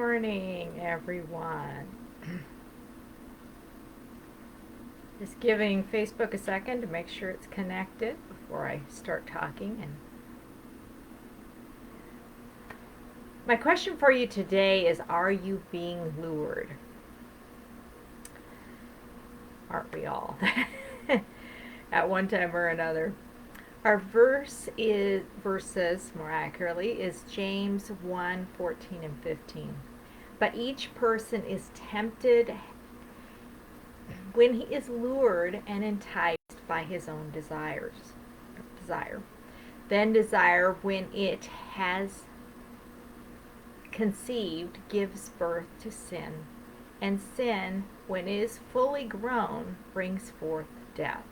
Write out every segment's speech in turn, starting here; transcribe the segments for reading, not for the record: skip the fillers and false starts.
morning, everyone. Just giving Facebook a second to make sure it's connected before I start talking. And my question for you today is, are you being lured? Aren't we all? At one time or another. Our verses, more accurately, is James 1:14 and 15. But each person is tempted when he is lured and enticed by his own desire. Then desire, when it has conceived, gives birth to sin, and sin, when it is fully grown, brings forth death.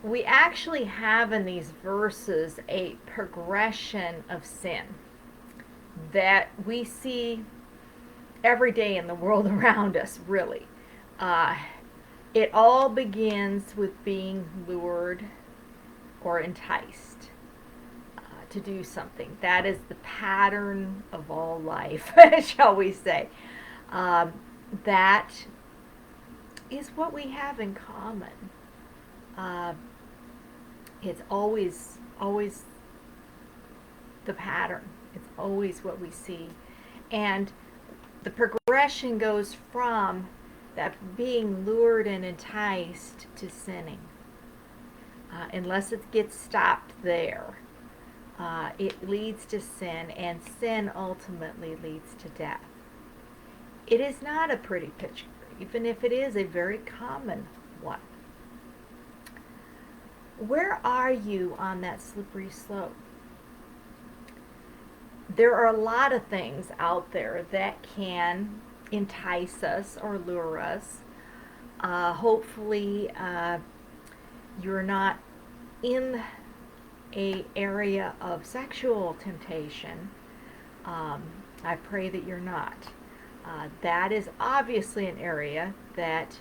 We actually have in these verses a progression of sin that we see every day in the world around us, really. It all begins with being lured or enticed to do something. That is the pattern of all life, shall we say. That is what we have in common. It's always the pattern. It's always what we see. And the progression goes from that being lured and enticed to sinning. Unless it gets stopped there, it leads to sin, and sin ultimately leads to death. It is not a pretty picture, even if it is a very common one. Where are you on that slippery slope? There are a lot of things out there that can entice us or lure us. Hopefully, you're not in a area of sexual temptation. I pray that you're not. That is obviously an area that,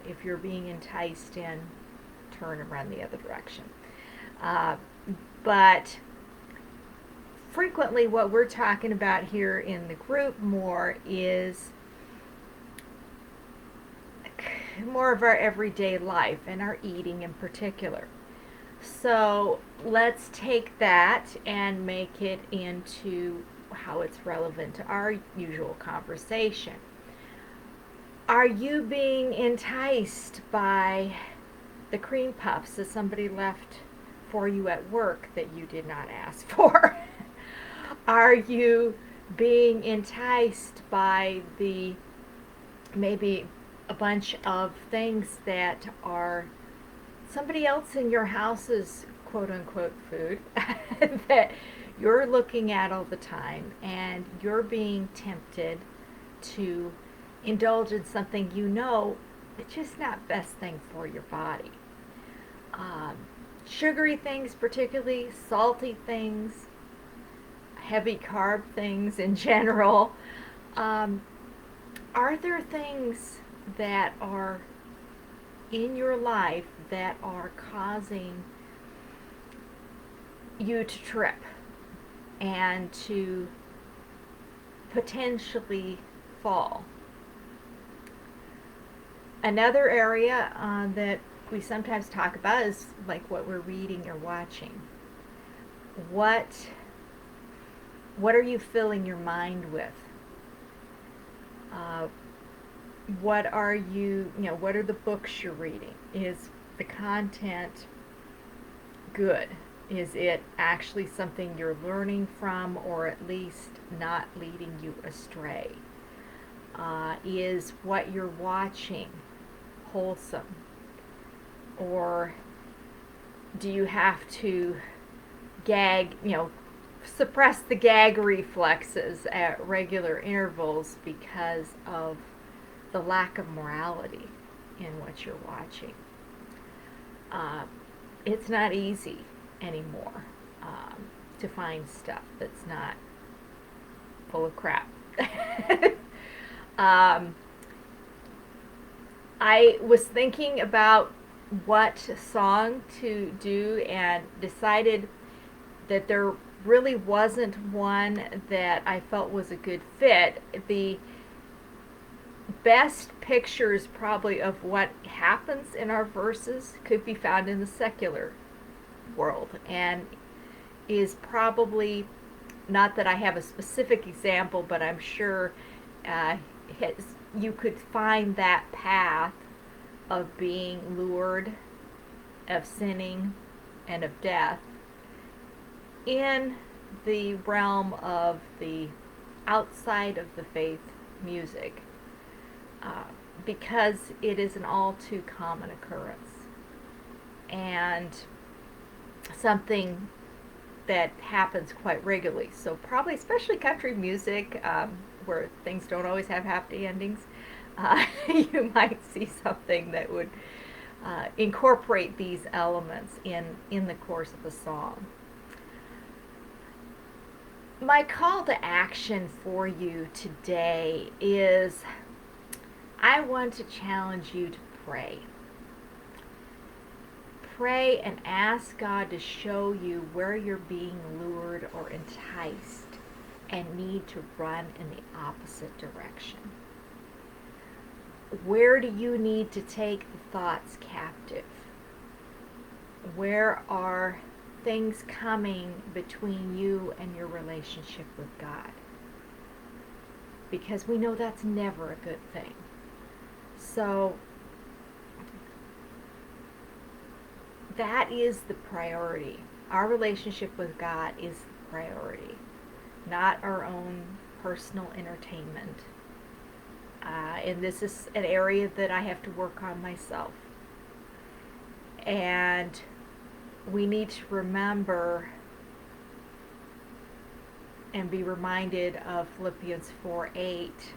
if you're being enticed in, turn and run the other direction. But frequently what we're talking about here in the group more is more of our everyday life and our eating in particular. So let's take that and make it into how it's relevant to our usual conversation. Are you being enticed by the cream puffs that somebody left for you at work that you did not ask for? Are you being enticed by maybe a bunch of things that are somebody else in your house's quote unquote food that you're looking at all the time, and you're being tempted to indulge in something it's just not best thing for your body. Sugary things, particularly salty things, heavy carb things in general. Are there things that are in your life that are causing you to trip and to potentially fall? Another area that we sometimes talk about is like what we're reading or watching. What are you filling your mind with? What are what are the books you're reading? Is the content good? Is it actually something you're learning from, or at least not leading you astray? Is what you're watching wholesome? Or do you have to suppress the gag reflexes at regular intervals because of the lack of morality in what you're watching? It's not easy anymore to find stuff that's not full of crap. I was thinking about what song to do and decided that there really wasn't one that I felt was a good fit. The best pictures probably of what happens in our verses could be found in the secular world, and is probably, not that I have a specific example, but I'm sure uh, you could find that path of being lured, of sinning, and of death in the realm of the outside of the faith music, uh, because it is an all too common occurrence and something that happens quite regularly. So probably, especially country music, where things don't always have happy endings, you might see something that would incorporate these elements in the course of a song. My call to action for you today is, I want to challenge you to pray. Pray and ask God to show you where you're being lured or enticed and need to run in the opposite direction. Where do you need to take the thoughts captive? Where are things coming between you and your relationship with God? Because we know that's never a good thing. So that is the priority. Our relationship with God is the priority, not our own personal entertainment. And this is an area that I have to work on myself. And we need to remember and be reminded of Philippians 4:8,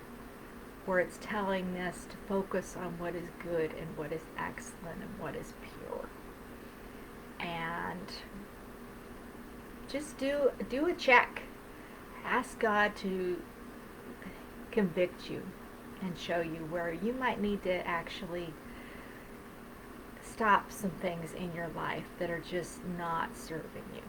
where it's telling us to focus on what is good and what is excellent and what is pure. And just do a check. Ask God to convict you and show you where you might need to actually stop some things in your life that are just not serving you.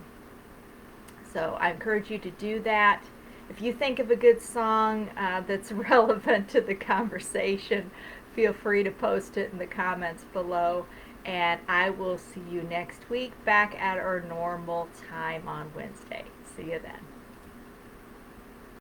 So I encourage you to do that. If you think of a good song that's relevant to the conversation, feel free to post it in the comments below. And I will see you next week back at our normal time on Wednesday. See you then.